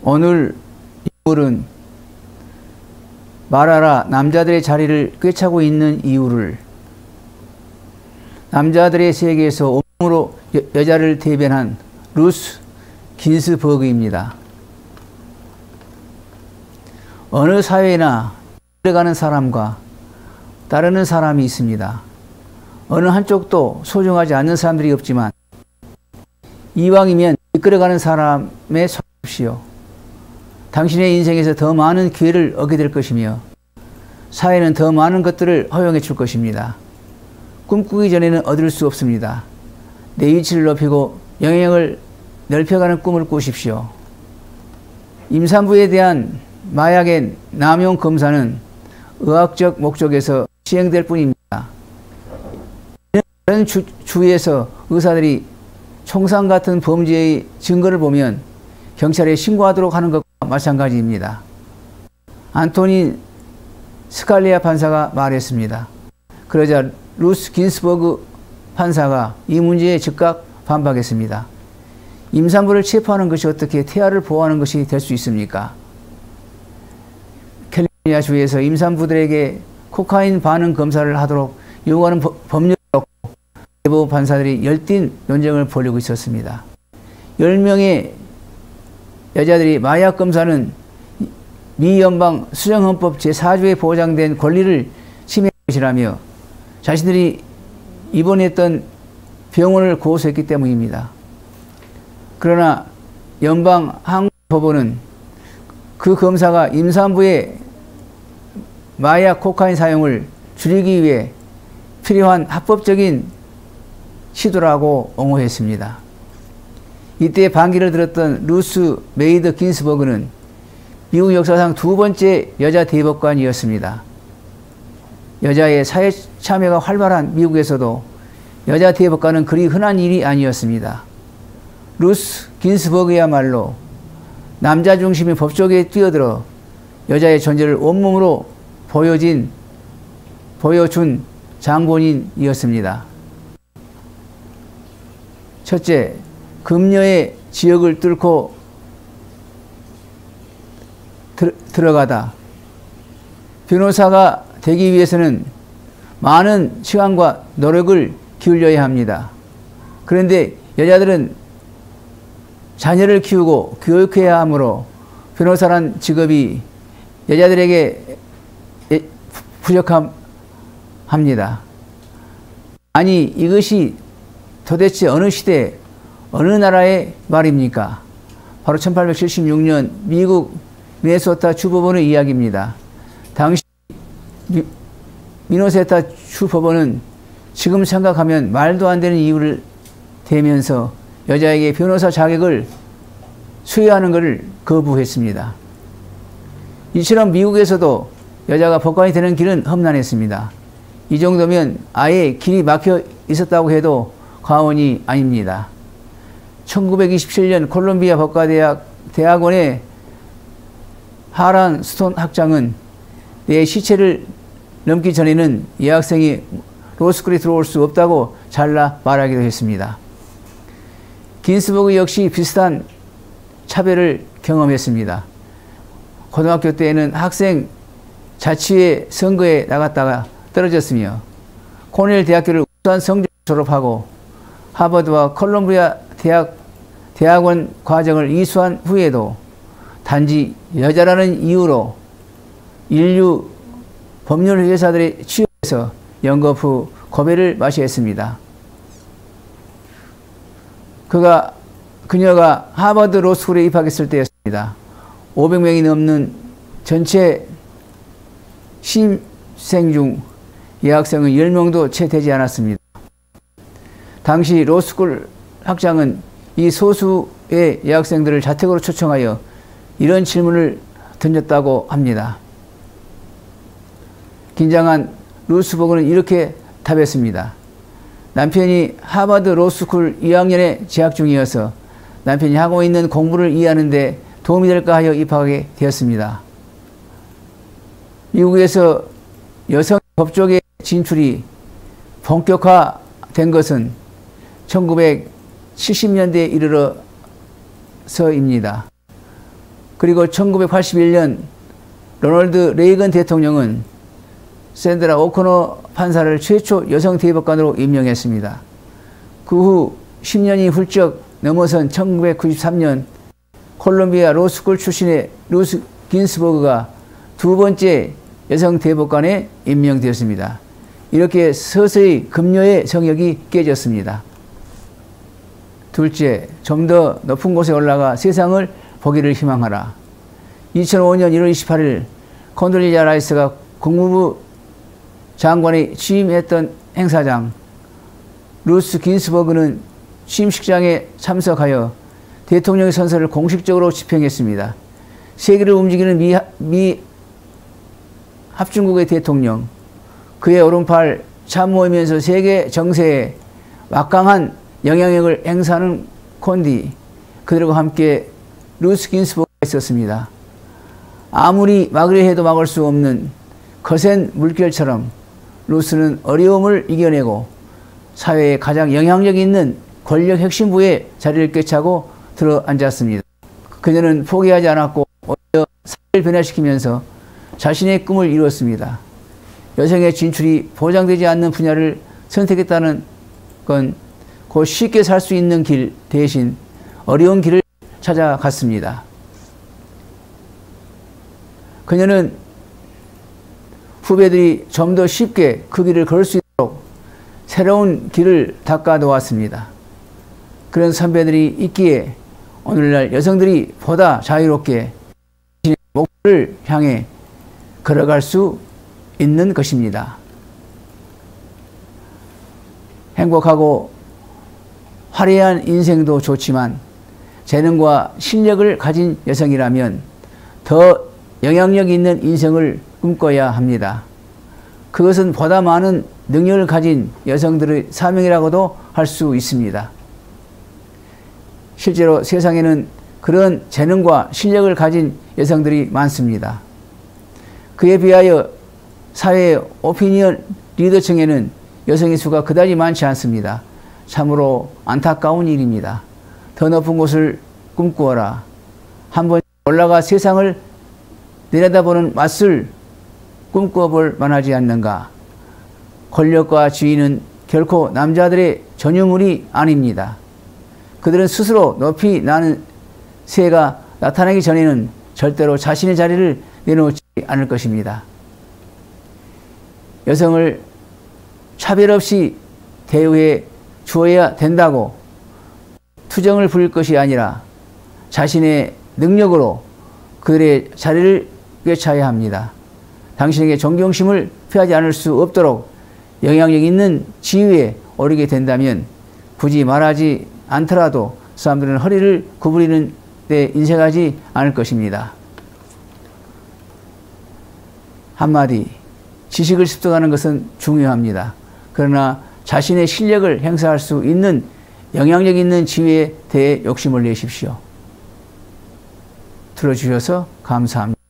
오늘 인물은 말하라 남자들의 자리를 꿰차고 있는 이유를, 남자들의 세계에서 온몸으로 여자를 대변한 루스 긴스버그입니다. 어느 사회나 들어가는 사람과 따르는 사람이 있습니다. 어느 한쪽도 소중하지 않는 사람들이 없지만 이왕이면 이끌어가는 사람에 속십시오. 당신의 인생에서 더 많은 기회를 얻게 될 것이며 사회는 더 많은 것들을 허용해 줄 것입니다. 꿈꾸기 전에는 얻을 수 없습니다. 내 위치를 높이고 영향을 넓혀가는 꿈을 꾸십시오. 임산부에 대한 마약의 남용 검사는 의학적 목적에서 시행될 뿐입니다. 다른 주위에서 의사들이 총상 같은 범죄의 증거를 보면 경찰에 신고하도록 하는 것과 마찬가지입니다. 안토닌 스칼리아 판사가 말했습니다. 그러자 루스 긴스버그 판사가 이 문제에 즉각 반박했습니다. 임산부를 체포하는 것이 어떻게 태아를 보호하는 것이 될 수 있습니까? 캘리포니아 주에서 임산부들에게 코카인 반응 검사를 하도록 요구하는 법률이 없고 대법원 판사들이 열띤 논쟁을 벌이고 있었습니다. 10명의 여자들이 마약 검사는 미 연방 수정헌법 제4조에 보장된 권리를 침해한 것이라며 자신들이 입원했던 병원을 고소했기 때문입니다. 그러나 연방 항공법원은 그 검사가 임산부의 마약 코카인 사용을 줄이기 위해 필요한 합법적인 시도라고 옹호했습니다. 이때 반기를 들었던 루스 메이더 긴스버그는 미국 역사상 두 번째 여자 대법관이었습니다. 여자의 사회 참여가 활발한 미국에서도 여자 대법관은 그리 흔한 일이 아니었습니다. 루스 긴스버그야말로 남자 중심의 법조계에 뛰어들어 여자의 존재를 온몸으로 보여준 장본인이었습니다. 첫째, 금녀의 지역을 뚫고 들어가다. 변호사가 되기 위해서는 많은 시간과 노력을 기울여야 합니다. 그런데 여자들은 자녀를 키우고 교육해야 하므로 변호사란 직업이 여자들에게 부족합니다. 아니, 이것이 도대체 어느 시대, 어느 나라의 말입니까? 바로 1876년 미국 미네소타 주법원의 이야기입니다. 당시 미네소타 주법원은 지금 생각하면 말도 안 되는 이유를 대면서 여자에게 변호사 자격을 수여하는 것을 거부했습니다. 이처럼 미국에서도 여자가 법관이 되는 길은 험난했습니다. 이 정도면 아예 길이 막혀 있었다고 해도 과언이 아닙니다. 1927년 콜롬비아 법과대학원의 하란 스톤 학장은 내 시체를 넘기 전에는 여학생이 로스쿨에 들어올 수 없다고 잘라 말하기도 했습니다. 긴스버그 역시 비슷한 차별을 경험했습니다. 고등학교 때에는 학생 자치회 선거에 나갔다가 떨어졌으며 코넬 대학교를 우수한 성적으로 졸업하고 하버드와 콜롬비아 대학원 과정을 이수한 후에도 단지 여자라는 이유로 인류 법률 회사들의 취업에서 연급 후 고배를 마셔야 했습니다. 그녀가 하버드 로스쿨에 입학했을 때였습니다. 500명이 넘는 전체 신생 중 여학생은 10명도 채 되지 않았습니다. 당시 로스쿨 학장은 이 소수의 여학생들을 자택으로 초청하여 이런 질문을 던졌다고 합니다. 긴장한 루스버그는 이렇게 답했습니다. 남편이 하버드 로스쿨 2학년에 재학 중이어서 남편이 하고 있는 공부를 이해하는 데 도움이 될까 하여 입학하게 되었습니다. 미국에서 여성 법조계 진출이 본격화된 것은 1970년대에 이르러서입니다. 그리고 1981년 로널드 레이건 대통령은 샌드라 오코너 판사를 최초 여성 대법관으로 임명했습니다. 그 후 10년이 훌쩍 넘어선 1993년 콜롬비아 로스쿨 출신의 루스 긴스버그가 두 번째 여성 대법관에 임명되었습니다. 이렇게 서서히 금요의 성역이 깨졌습니다. 둘째, 좀 더 높은 곳에 올라가 세상을 보기를 희망하라. 2005년 1월 28일 콘돌리자 라이스가 국무부 장관이 취임했던 행사장 루스 긴스버그는 취임식장에 참석하여 대통령의 선서를 공식적으로 집행했습니다. 세계를 움직이는 미 합중국의 대통령, 그의 오른팔 참모이면서 세계 정세에 막강한 영향력을 행사하는 콘디, 그들과 함께 루스 긴스버그가 있었습니다. 아무리 막으려 해도 막을 수 없는 거센 물결처럼 루스는 어려움을 이겨내고 사회에 가장 영향력 있는 권력 핵심부에 자리를 꿰차고 들어앉았습니다. 그녀는 포기하지 않았고 오히려 사회를 변화시키면서 자신의 꿈을 이루었습니다. 여성의 진출이 보장되지 않는 분야를 선택했다는 건 곧 쉽게 살 수 있는 길 대신 어려운 길을 찾아갔습니다. 그녀는 후배들이 좀 더 쉽게 그 길을 걸을 수 있도록 새로운 길을 닦아 놓았습니다. 그런 선배들이 있기에 오늘날 여성들이 보다 자유롭게 자신의 목표를 향해 걸어갈 수 있는 것입니다. 행복하고 화려한 인생도 좋지만 재능과 실력을 가진 여성이라면 더 영향력 있는 인생을 꿈꿔야 합니다. 그것은 보다 많은 능력을 가진 여성들의 사명이라고도 할 수 있습니다. 실제로 세상에는 그런 재능과 실력을 가진 여성들이 많습니다. 그에 비하여 사회 오피니언 리더층에는 여성의 수가 그다지 많지 않습니다. 참으로 안타까운 일입니다. 더 높은 곳을 꿈꾸어라. 한번 올라가 세상을 내려다보는 맛을 꿈꿔볼 만하지 않는가. 권력과 지위는 결코 남자들의 전유물이 아닙니다. 그들은 스스로 높이 나는 새가 나타나기 전에는 절대로 자신의 자리를 내놓지 않을 것입니다. 여성을 차별 없이 대우해 주어야 된다고 투정을 부릴 것이 아니라 자신의 능력으로 그들의 자리를 꿰차야 합니다. 당신에게 존경심을 표하지 않을 수 없도록 영향력 있는 지위에 오르게 된다면 굳이 말하지 않더라도 사람들은 허리를 구부리는 데 인색하지 않을 것입니다. 한마디, 지식을 습득하는 것은 중요합니다. 그러나 자신의 실력을 행사할 수 있는 영향력 있는 지위에 대해 욕심을 내십시오. 들어주셔서 감사합니다.